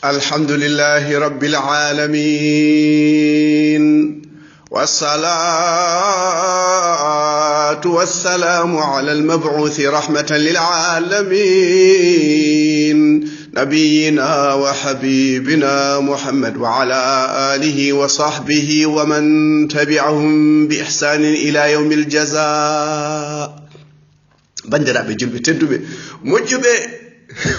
الحمد لله رب العالمين والصلاة والسلام على المبعوث رحمة للعالمين نبينا وحبيبنا محمد وعلى آله وصحبه ومن تبعهم بإحسان إلى يوم الجزاء بندرا بجلب تدوبي مجبي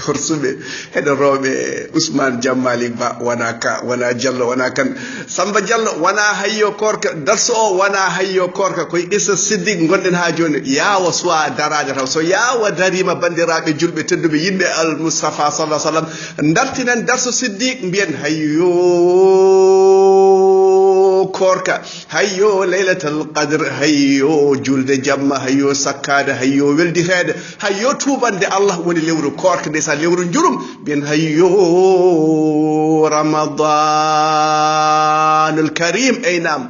horsuɓe heɗo rewɓe ousmane jammalik ba wona ka wona diallo wona kan samba diallo wona hayyo korka darso o wona hayyo korka koye qissa siddiq gonɗen ha joni yawa suwa darade taw so yawa darima bandiraɓe julɓe tedduɓe yimɓe al moustapha sallah sallam dartinen darso siddiq mbiyen hayyo korka hayyo laylatul qadr hayyo julde jamma hayyo sakkade hayyo welditede hayyo tubande allah woni lewru korka ndeysan lewru jurum bien hayyo ramadanul karim aynam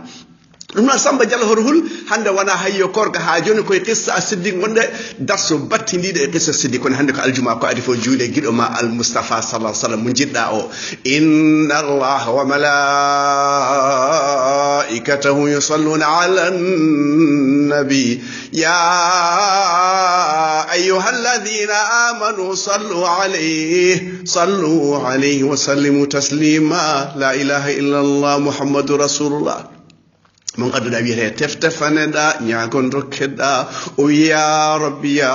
ɗum noon samba diallo hoto hul hande wona hayyo korka ha joni koye qissa siddiq gonɗe darso battidiɗo e qissa siddiq kono hande ko aljuma ko adi fo juuɗe guiɗo ma al moustapha sallah sallam mo jiɗɗa o inna allaha wa malaikatahu yusalluna ala nabi ya أيها الذين آمنوا صلوا عليه وسلموا تسليما لا إله إلا الله محمد رسول الله من قد نبيه تفتفندا نياكون ركدا ويا ربي يا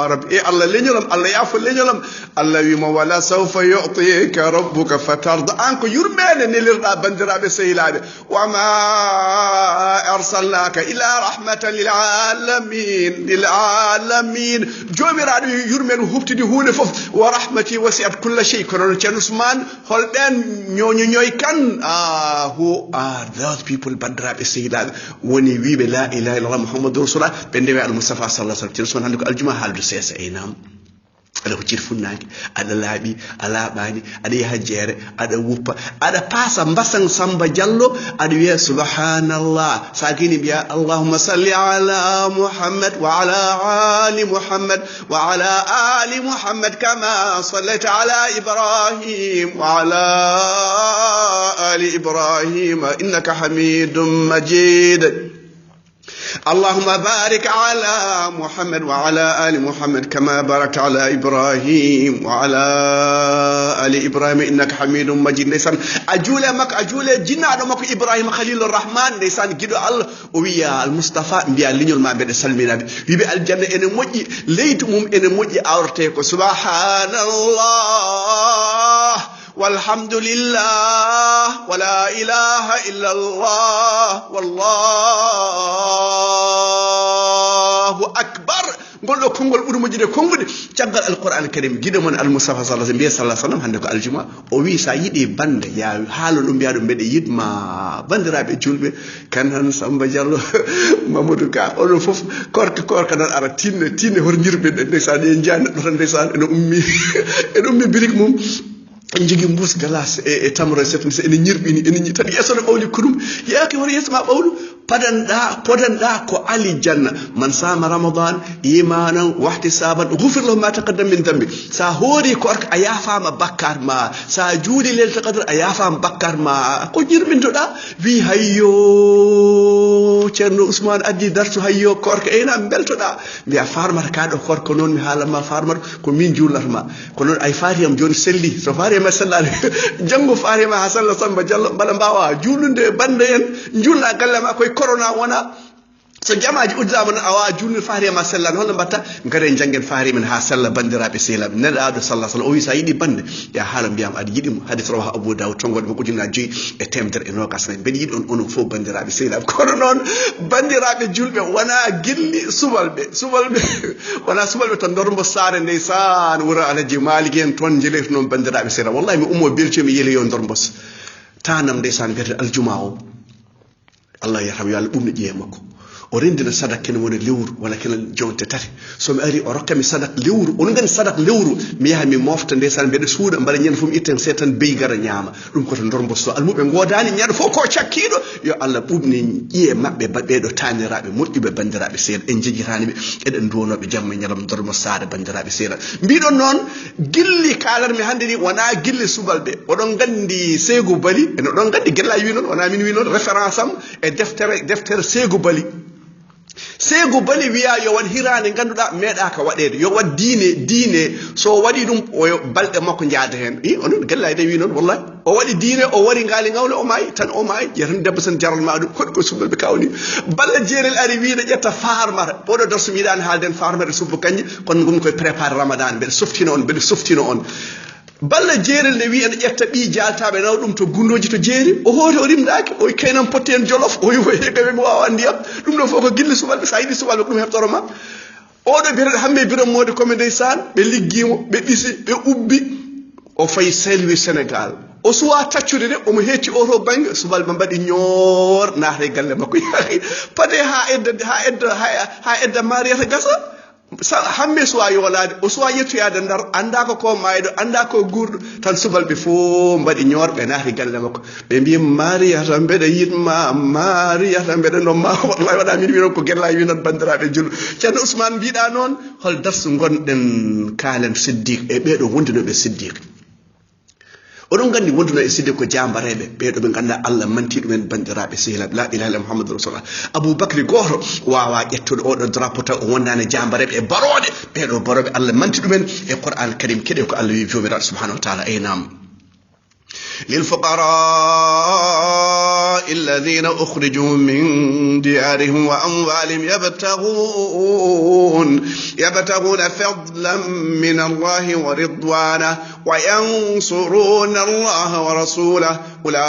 رب الله لنجلم الله يعفو لنجلم الله يما ولا سوف يعطيك ربك فترضى أنك يرمين نلردا بندرا بسيلاد وما أرسلناك إلا رحمة للعالمين جوميرا يرمين هفتدي هون فوف ورحمتي وسعت كل شيء كنون تشان عثمان هولدن نيو كان هو those people bandiraɓe sehilaɓe woni wiɓe la ilaha illallah muhammadou rasulullah ɓe ndewe al moustapha sallah sallam ceerno usmane hande ko aljuma haaldu seesa nam aɗa huccir funnaki aɗa laaɓi a laaɓani aɗa yaha jeere aɗa wuppa aɗa paasa mbasan samba diallo aɗa wiya subhanallah sa kini mbiya allahumma salli ala muhammad wa ala ali muhammad wa ala ali muhammad kama sallaita ala ibrahim wa ala ali ibrahim innaka hamidum majid اللهم بارك على محمد وعلى آل محمد كما باركت على إبراهيم وعلى آل إبراهيم إنك حميد مجيد نيسان أجولة مك أجولة جنا مك إبراهيم خليل الرحمن نيسان جدو الله ويا المصطفى بيا لينول ما بين سلمنا بيبي الجنة إن موجي ليت إن موجي أورتيك سبحان الله والحمد لله ولا إله إلا الله والله أكبر قل له كونغول أورو مجد كونغول تجعل القرآن الكريم جدا من المصطفى صلى الله عليه وسلم عندك الجمعة وي سايدي بند يا حال الأنبياء بند يدما بند رابع جولب كان سامبا جالو مامودو كا أولو فوف كورك نان أرا تين هرنير بند نسان ينجان نسان إنو أمي بريك موم njigi mbus galas e tamro setmi se ene nyirbini ene tan yesono bawli kurum yaake woni yesma bawlu podanɗa ko ali janna man sama ramadan imanan wahtisaban ghufir lahu ma taqaddam min dhanbi sa hori ko a yafama bakkar ma sa juuli lelta qadr a yafama bakkar ma ko jirbintoɗa wi hayyo ceerno ousmane addi dartu hayyo korka ena beltoɗa mbiya farmata kaɗo korka noon mi haalanma farmata ko min jullatma ko noon ay fariyam joni selli so fariyama sellade janggo fariyama ha salla samba diallo mbaɗa mbawa julnude bande en julna gallema koye corona wona so jamaji uddama noon awa julnude fariyama sellade holno mbatta gare janggen farimen ha sella bandiraɓe sehlaɓe neɗɗaɗo sallah sallam o wi sa yiiɗi bande ya haala mbiyam aɗa yiɗimo hadis rawaha abou daoud tongoɗe mo ujunnaji joyyi e temedere e nogas nayi mbeɗa yiiɗi on onon fof bandiraɓe sehlaɓe kono noon bandiraɓe julɓe wona gilli subalɓe wona subalɓe to dormbo saare ndeysan wuuro alaji maliki en toon jeleyto noon bandiraɓe sehlaɓe wallahi mi ummo beltomi yeeloyo dormbos tanam ndeysan biyete aljuma o allah yarham yo allah ɓumno ƴiye makko o rendina sadak ken woni lewru wala ken jonte tati so mi ari o rokkami sadak lewru on ngani sadak lewru mi yaha mi mofta ndesan mbeɗa suuɗa mbara ñande fof mi itten setan bey gara ñaama ɗum koto dormbosto almuɓe godani ñande fof ko cakkiɗo yo Allah ɓuɓni ƴiye mabɓe ɓeɗo taniraɓe moƴƴuɓe bandiraɓe seeɗa en jejjitaniɓe eɗen duwonoɓe jamma ñalam dormo saada bandiraɓe seeɗa mbiɗon noon gilli kalanmi hande ni wona gilli subalɓe oɗon gandi Seygou Bali en oɗon gandi guellaji wi noon wona min wi noon référence am e deftere Seygou Bali Seygou Bali wiya yo wat hirande ganduɗa meeɗa ka waɗede yo wat diine so waɗi ɗum o balɗe makko jaada hen i onon guellaji de wi noon wallahi o waɗi diine o wari ngaali ngawle o maayi tan o maayi ƴetan debbo sen jaral ma ɗum koɗi ko subalɓe kawni balla jeerel ari wiide ƴetta farmata oɗo darso mi yiɗani haalden farmata subbo kañƴe kono gommi koye préparé ramadan mbeɗa softina on balla jeerel ne wi en ƴetta ɓi jaltaɓe naw ɗum to gundoji to jeeri o hooti o rimɗaki o kaynan potti en jolof o wi heeɓe mi wawa ndiyam ɗum ɗo fof ko gille subalɓe sa yiɗi subalɓe ko ɗum heɓtoroma oɗo biraɗo hamme biram mode comme ndeysan ɓe liggimo ɓe ɗisi ɓe ubbi o fayi Saint-Louis Sénégal o suwa taccude de omo hecci oto banggue subalɓe mbaɗi ñoor naata e galle makko yahi paade ha edda mariyata gasa hamme suwa yolade o suwa yettoyade ndar anda ko mayɗo anda ko gurɗo tan subalɓe fof mbaɗi ñorɓe naati galle makko ɓe mbi mariyata mbeɗa yitma mariyata mbeɗa nomma wallahi waɗa min wi noon ko guellaji wi noon bandiraɓe jullo ceerno Ousmane mbiɗa noon hol darsu gonɗen kaalen siddiq e ɓeɗo wondinoɓe siddiq oɗon gandi wonduno e sidde ko jambareɓe ɓeɗo ɓe ganda Allah manti ɗumen bandiraɓe sehilaɓe la ilaha illa Muhammadur Rasulullah Aboubacry goto wawa ƴettude oɗo drapeau taw o wondani jambareɓe e baroɗe ɓeɗo baroɓe Allah manti ɗumen e Qur'an Karim keɗe ko Allah wi jomiraɗo subhanahu wa ta'ala aynam للفقراء الذين أخرجوا من ديارهم وأموالهم يبتغون فضلا من الله ورضوانه وينصرون الله ورسوله أولئك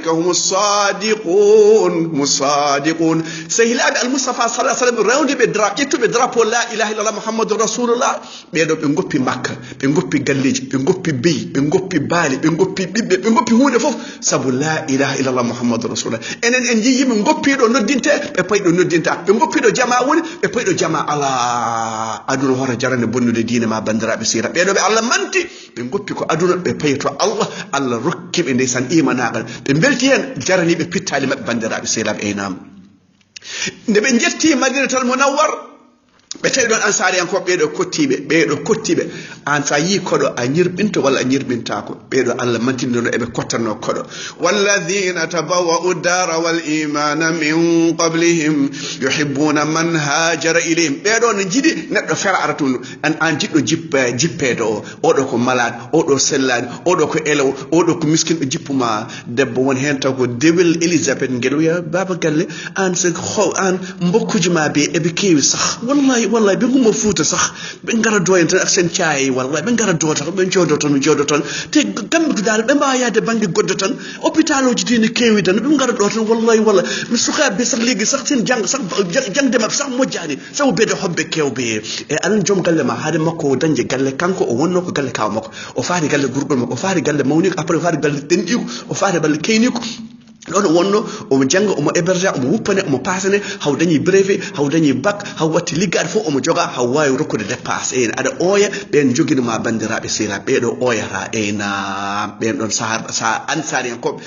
هم الصادقون سهلان المصطفى صلى الله عليه وسلم راوندي بدرابو لا إله إلا الله محمد رسول الله بيدو بنغوبي مكة بنغوبي غاليج بنغوبي بي بنغوبي بالي بنغوبي بيبي بنغوبي هونde fof sabu la ilaha illallah muhammadur rasulullah enen en jiyi min goppido noddinte be paydo noddinta be goppido jama woni be paydo jama ala aduna hore jarane bonnude diine ma bandirabe sira be do be Allah manti be goppi ko aduna be payto Allah rokki be ndeysan imanagal be belti hen jarani be pittali mabbe bandirabe sira be enam nde be jetti madinatul munawwar be tawi don ansari en ko beedo kottibe an sa yi kodo a nyirbinto wala a nyirbintako beedo Allah mantindino e be kottanno kodo walladhina tabawwa'u ad-dara wal imana min qablihim yuhibbuna man hajara ilayhim beedo no jidi neddo fera aratunu an jiddo jippedo odo ko malade odo sellani odo ko elew odo ko miskin be jippuma debbo won hen taw ko dewel Elizabeth ngedoya baba galle an se an mbokkujuma be e be kewi sax wallahi be nguma fuuta sax be ngara doyante ak sen caay wallahi be ngara dota be jodoton te gambe dal be mba yaade bangi goddoton hôpital oji dina kewi dan be ngara doton wallahi mi suka be sax legi sax sen jang dem sax mojjani saw be de hobbe kewbe e alan jom galle ma haade makko danje galle kanko o wonno ko galle kaw makko o faari galle gurgol makko o faari galle mawnik après o faari galle dendigo o faari balle keyniko don wonno o mo janga o mo héberger o mo wuppane o mo pasane haw dañi brevet haw dañi bac haw watti liggaade fo o mo joga haw wawi rokkude dépasse en ada oya ben joginuma bandirabe sira be do oyata ena ben don sa ansari en ko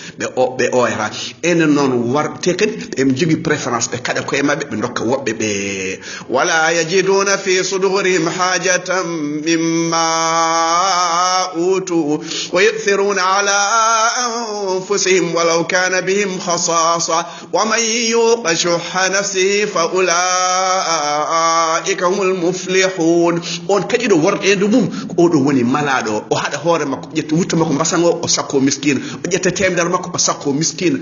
be oyata en non war te kadi em jogi préférence be kada ko e mabbe be dokka wobbe be wala yajiduna fi sudurihim hajatan mimma utu wa yu'thiruna ala anfusihim walau kana بهم خصاصة ومن يوق شح نفسه فأولئك هم المفلحون on kadi do worbe do mum o do woni malado o hada hore makko ƴetta wutta makko basango o sakko miskin o ƴetta temdar makko o sakko miskin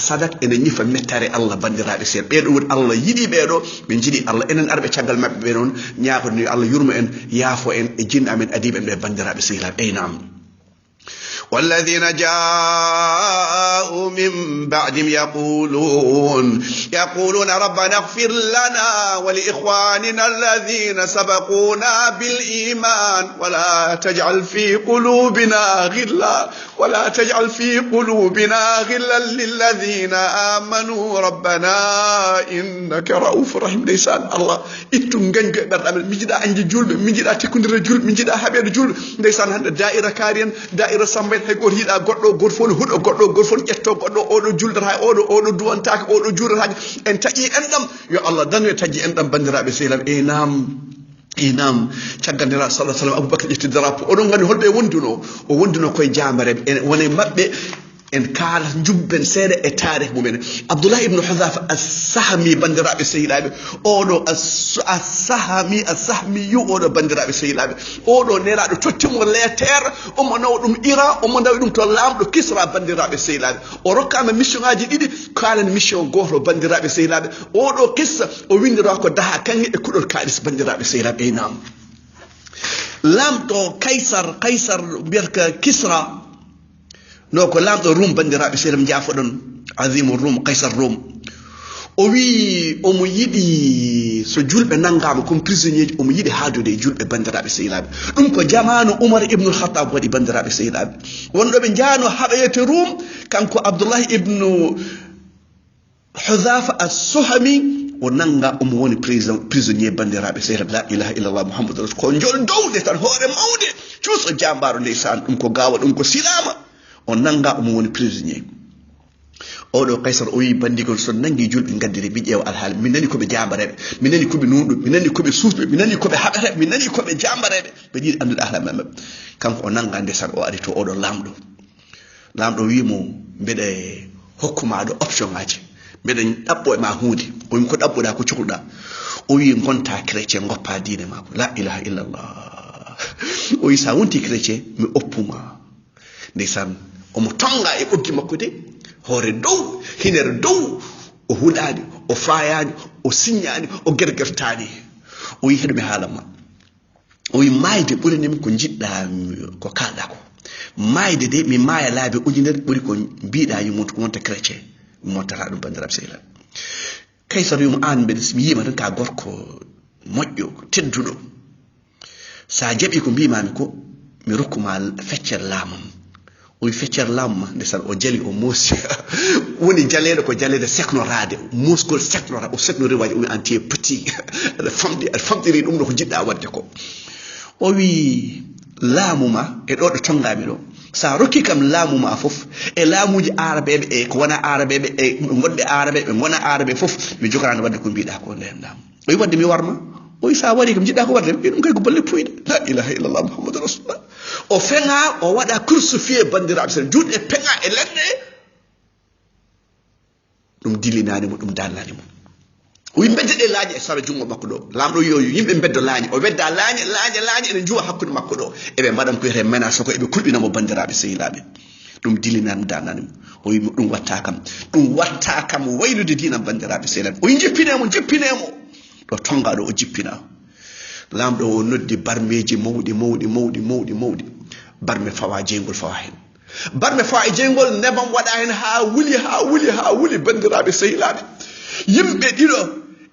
sadak ene nyifa mettare Allah bandirabe sen be do woni Allah yidi be do be jidi Allah enen arbe ciagal mabbe be non nyaako ni Allah yurmo en yaafo en e jinna amen adibe be bandirabe sehila aynam والذين جاءوا من بعدهم يقولون ربنا اغفر لنا ولإخواننا الذين سبقونا بالإيمان ولا تجعل في قلوبنا غلا للذين آمنوا ربنا إنك رؤوف رحيم. ndeysaan Allah ittu ganjo ɓerɗaɓe mijiɗa anje julɓe mijiɗa tekkudira julɓe mijiɗa haɓede julɓe. ndeysaan hande da'ira kaari en da'ira samba en hay goto yiiɗa goɗɗo goto fof ne huɗo goɗɗo goto fof ne ƴetto goɗɗo oɗo juldata oɗo duwantaka oɗo juuratake en taƴƴi enɗam yo Allah danu e taƴƴi enɗam bandiraɓe sehlam. nam caggandiraaɗo sallah sallam Aboubacry ƴetti drapeau oɗon gandi holɓe wonduno o wonduno koye jamareɓe en wone mabɓe en kaala jubben seeɗa e taarih mumen. Abdullah ibn Hudhafa as-Sahmi bandiraɓe sehilaɓe oɗo as-Sahmiyu oɗo bandiraɓe sehilaɓe oɗo nelaɗo tottimo lettere omo nawa ɗum Iran omo nawi ɗum to lamɗo Kisra bandiraɓe sehilaɓe o rokkama mission ngaji ɗiɗi kalani mission goto bandiraɓe sehilaɓe oɗo qissa o windira ko daha kanŋe e kuɗol kalis bandiraɓe sehilaɓe. nam lamɗo kaysar mbiyata Kisra no ko lamɗo Rum bandiraɓe seeɗam jaafoɗon azimu Rum kaysar Rum o wi omo yiɗi so julɓe nanggama comme prisonnier ji omo yiɗi haadude e julɓe bandiraɓe sehilaɓe. ɗum ko jamanu Oumar ibnul Khattab waɗi bandiraɓe sehilaɓe wonɗoɓe jaano haɗoyete Rum kanko Abdoullahi ibnu Hudhafa as-Suhami o nanga omo woni prisonnier bandiraɓe sehilaɓe. la ilaha illallah muhammadou rasul ko jol dowde tan hoore mawde cuuso jambaro ndeysan ɗum ko gawa ɗum ko silama o nanga omo woni prisonnier. oɗo kaysar o wi bandigol so nangi julɓe gaddire mi ƴeewa alhaali mi nani koɓe jambareɓe mi nani koɓe nunɗo mi nani koɓe suusɓe mi nani koɓe haɓereɓe mi nani koɓe jambareɓe ɓe ɗiɗi andude alhaali maɓɓe. kanko o nanga ndesan o ari to oɗo lamɗo wimo mbeɗe hokkumaɗo option ngaji mbeɗe ɗaɓɓo e ma hunde o wimi ko ɗaɓɓuɗa ko cohluɗa o wi gonta chrétien goppa diine mako. la ilaha illallah o wi sa wonti chrétien mi oppuma. ndeysaan omo tonga e ɓoggi makko de hoore dow hinere dow o huɗani o fayani o signani o gergertani o wi heɗumi haalanma o wi mayde ɓuranimi ko jiɗɗa ko kalɗa ko mayde de mi maaya laabi ujunere ɓuri ko mbiɗa yummuto ko wonta chrétien mi montata ɗum bandiraɓe sehilaɓe. kaysar wimo an mbeɗa mi yima tan ka gorko moƴƴo tedduɗo sa jaɓi ko mbimami ko mi rokkuma feccere laamam. o wi feccere lamma ndesan o jali o moosi woni jaleɗo ko jaleɗe seknorade musgol seknorade o seknori waji o wi anti petit aɗa famɗiri ɗum ɗo ko jiɗɗa wadde ko. o wi laamuma e ɗo ɗo tongami ɗo sa rokki kam laamuma fof e laamuji arabeɓe e ko wona arabeɓe e gonɓe arabeɓe gona arabe fof mi jogarani wadde ko mbiɗa ko nden lamu. o wi wadde mi warma o wi sa waɗi kam jiɗɗa ko wadde ɗum kay ko balle puyɗe. la ilaha illallah muhammadou rasulullah o feŋa o waɗa crucifié bandiraɓe sen juɗɗe peŋa e leɗɗe ɗum dillinanimo ɗum dalnanimo. o wi bedde ɗe laaƴe e sara jungo makko ɗo lamɗo yoyo yimɓe beddo laañe o wedda laañe ene juwa hakkude makko ɗo eɓe mbaɗan ko wiyete menace ko eɓe kulɓinamo bandiraɓe sehilaɓe ɗum dillinanimo dalnanimo. o wi ɗum watta kam waylude diina bandiraɓe sehilaɓe. o wi jippinemo ɗo tongaɗo o jippina. lamɗo o noddi barmeji mawɗi barme fawa jeygol fawa hen barme fawa e jeygol nebam waɗa hen ha wuli bandiraɓe sehilaɓe. yimɓe ɗiɗo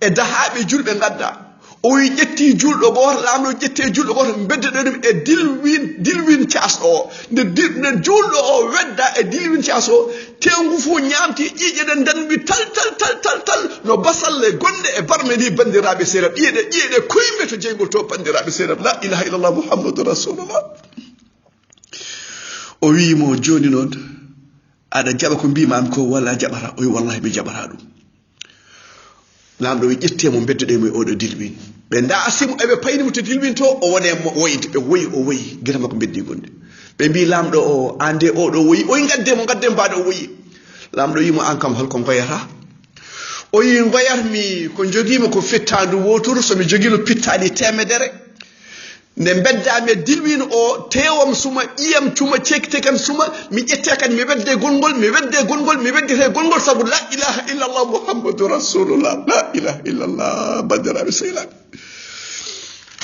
e dahaɓe julɓe gadda o wi ƴetti julɗo goto lamɗo ƴette julɗo goto beddeɗo ɗum e dilwin cas o nde julɗo o wedda e dilwin cas o tengu fu ñamti ƴiƴe ɗen danɓi tal no basalle gonɗe e barme ni bandiraɓe sehilaɓe ƴiƴeɗe kuyme to jeygol to bandiraɓe sehilaɓe. la ilaha illallah muhammadou rasulullah. o wimo joni noon aɗa jaɓa ko mbimami ko walla a jaɓata. o wi wallahi mi jaɓata ɗum. lamɗo wi ƴettemo beddoɗemo e oɗo dilwin ɓe dasimo eɓe paynimo to dilwin to o wonemo woyde ɓe woyi guita makko beddi gonde ɓe mbi lamɗo o ande oɗo woyi o wi gadde mbaɗo o woyi. lamɗo wimo an kam holko goyata. o wi goyatmi ko joguimi ko fettandu wotoro somi joguino pittaɗi temedere nde beddami e dilwin o tewam suma ƴiyam cuma cekkitekan suma mi ƴette kadi mi wedde gongol mi weddete gongol saabu la ilaha illallah muhammadou rasulullah. la ilaha illallah bandiraɓe sehilaɓe.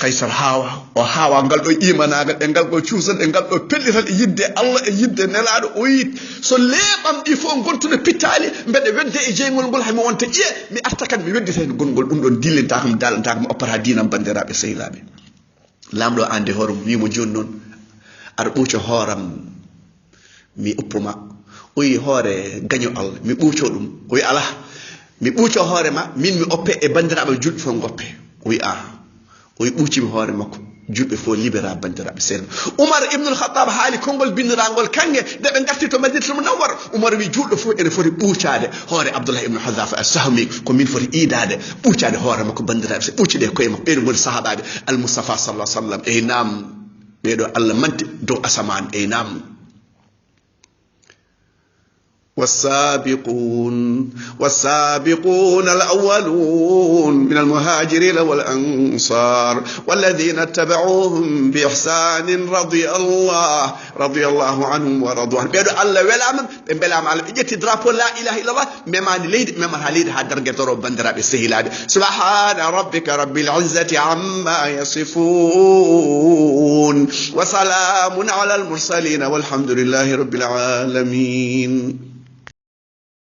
kaysar hawa o hawa ngal ɗo imanagal e ngal ɗo cuusan e ngal ɗo pellital e yidde allah e yidde nelaɗo o yit so leeɓam ɗi fof gontuno pittali mbeɗe wedde e jeygol ngol hami wonta ƴiye mi arta kadi mi weddita hen gongol ɗum ɗon dillintakam dalantakam oppata dinam bandiraɓe sehilaɓe lamɗo ande hoore wimo joni noon aɗa ɓuuco hooram mi uppuma o wi hoore gaño allah mi ɓuuco ɗum o wi ala mi ɓuuco hoore ma min mi oppe e bandiraɓe julɓe fof goppe o wi o wi ɓuucimi hoore makko julɓe fof libéra bandiraɓe seeɗa oumar ibnul khatab haali konngol bindirangol kange nde ɓe garti to madinatul munawwara oumar wi julɗo fof ene foti ɓuucade hoore abdoullah ibnu hadafa as-sahmi ko min foti iidade ɓuucade hoore makko bandiraɓe se ɓuuciɗe koye makko ɓeɗo goni sahabaɓe almoustapha sallah sallam ey nam ɓeɗo allah manti dow asaman ey nam والسابقون الأولون من المهاجرين والأنصار والذين اتبعوهم بإحسان رضي الله عنهم ورضوا عنه بيدو الله ولامم بلام على إجتي درابو لا إله إلا الله ممان ليد ممان هاليد هادرجة رب بندرا بالسهيلات سبحان ربك رب العزة عما يصفون وسلام على المرسلين والحمد لله رب العالمين